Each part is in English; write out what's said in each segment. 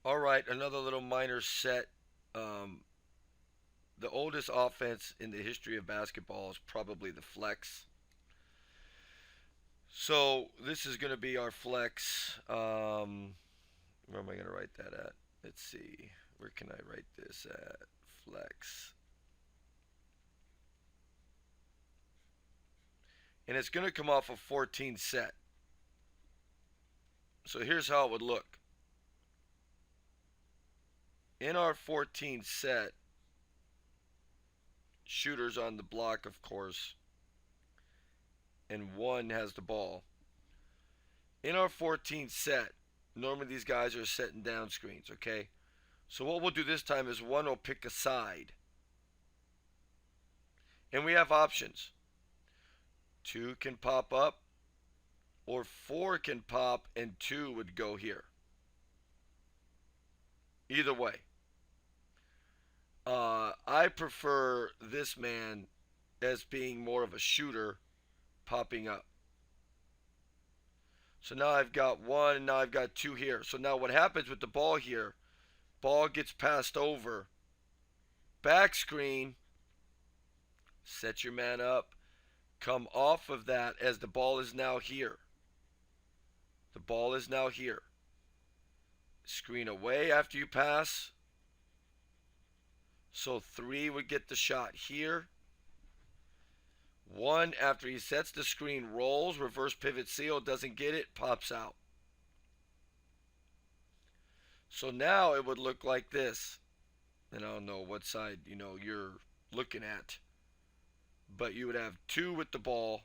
All right, another little minor set. Um, the oldest offense in the history of basketball is probably the flex. So this is going to be our flex. Where am I going to write that at? Let's see. Where can I write this at? Flex. And it's going to come off a 14 set. So here's how it would look. In our 14 set, shooters on the block, of course, and one has the ball. In our 14 set, normally these guys are setting down screens, okay? So what we'll do this time is one will pick a side. And we have options. Two can pop up, or four can pop, and two would go here. Either way. I prefer this man as being more of a shooter popping up. So now I've got one, and now I've got two here. So now what happens with the ball here? Ball gets passed over. Back screen. Set your man up. Come off of that as the ball is now here. The ball is now here. Screen away after you pass. So three would get the shot here. One, after he sets the screen, rolls, reverse pivot seal, doesn't get it, pops out. So now it would look like this. And I don't know what side, you're looking at. But you would have two with the ball.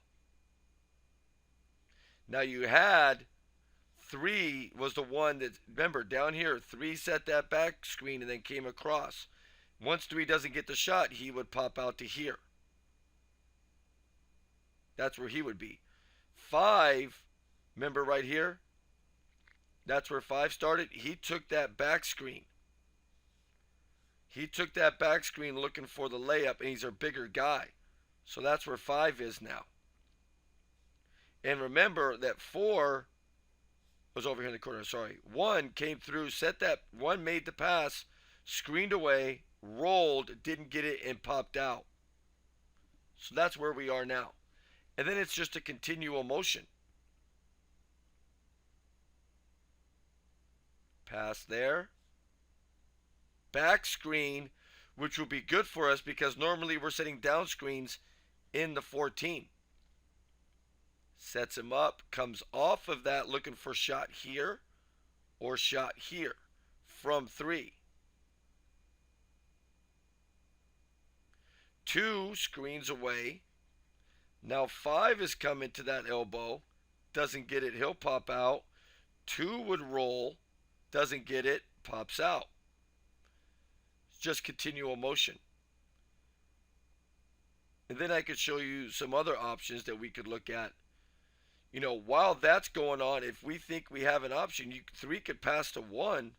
Now you had three was the one that, remember, down here, three set that back screen and then came across. Once three doesn't get the shot, he would pop out to here. That's where he would be. Five, remember right here? That's where five started. He took that back screen. He took that back screen looking for the layup, and he's a bigger guy. So that's where five is now. And remember that four was over here in the corner. Sorry. One came through, set that, one made the pass, screened away, rolled, didn't get it, and popped out. So that's where we are now. And then it's just a continual motion. Pass there. Back screen, which will be good for us because normally we're setting down screens in the 14. Sets him up, comes off of that looking for shot here or shot here from three. Two screens away. Now five is coming to that elbow. Doesn't get it, he'll pop out. Two would roll. Doesn't get it, pops out. It's just continual motion. And then I could show you some other options that we could look at. While that's going on, if we think we have an option, three could pass to one,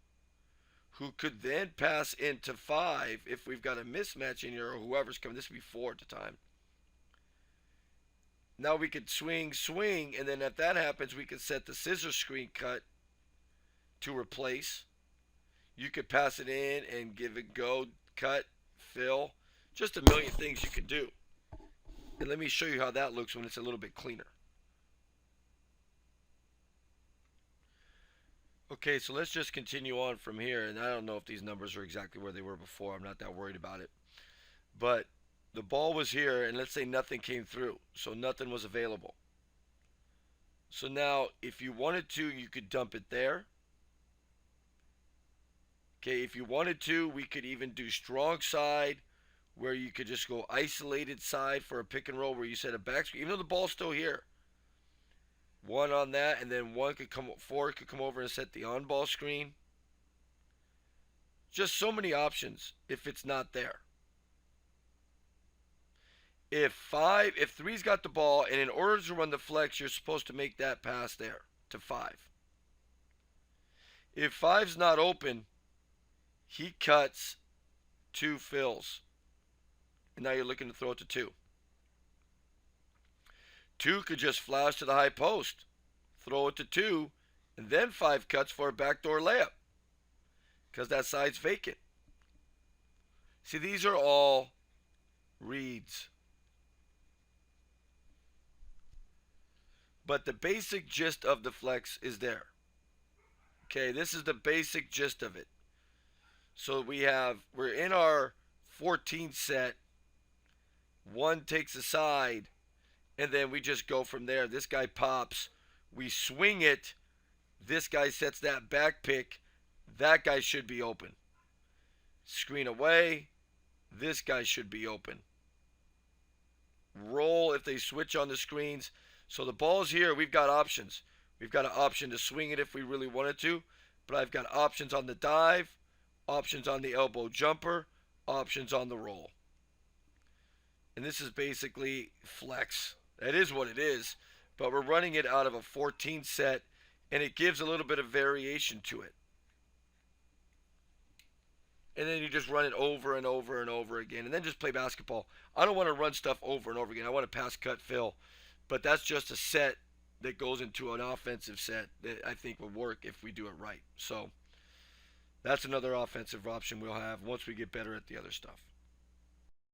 who could then pass into five if we've got a mismatch in here or whoever's coming. This would be four at the time. Now we could swing, and then if that happens, we could set the scissor screen cut to replace. You could pass it in and give it go, cut, fill. Just a million things you could do. And let me show you how that looks when it's a little bit cleaner. Okay, so let's just continue on from here. And I don't know if these numbers are exactly where they were before. I'm not that worried about it. But the ball was here, and let's say nothing came through. So nothing was available. So now, if you wanted to, you could dump it there. Okay, if you wanted to, we could even do strong side, where you could just go isolated side for a pick and roll where you set a back screen, even though the ball's still here. One on that, and then four could come over and set the on-ball screen. Just so many options if it's not there. If three's got the ball, and in order to run the flex, you're supposed to make that pass there to five. If five's not open, he cuts, two fills. And now you're looking to throw it to two. Two could just flash to the high post, throw it to two, and then five cuts for a backdoor layup. because that side's vacant. See, these are all reads. But the basic gist of the flex is there. Okay, this is the basic gist of it. So we're in our 14 set. One takes a side, and then we just go from there. This guy pops. We swing it. This guy sets that back pick. That guy should be open. Screen away. This guy should be open. Roll if they switch on the screens. So the ball's here. We've got options. We've got an option to swing it if we really wanted to. But I've got options on the dive, options on the elbow jumper, options on the roll. And this is basically flex. That is what it is. But we're running it out of a 14 set, and it gives a little bit of variation to it. And then you just run it over and over and over again, and then just play basketball. I don't want to run stuff over and over again. I want to pass, cut, fill. But that's just a set that goes into an offensive set that I think would work if we do it right. So that's another offensive option we'll have once we get better at the other stuff.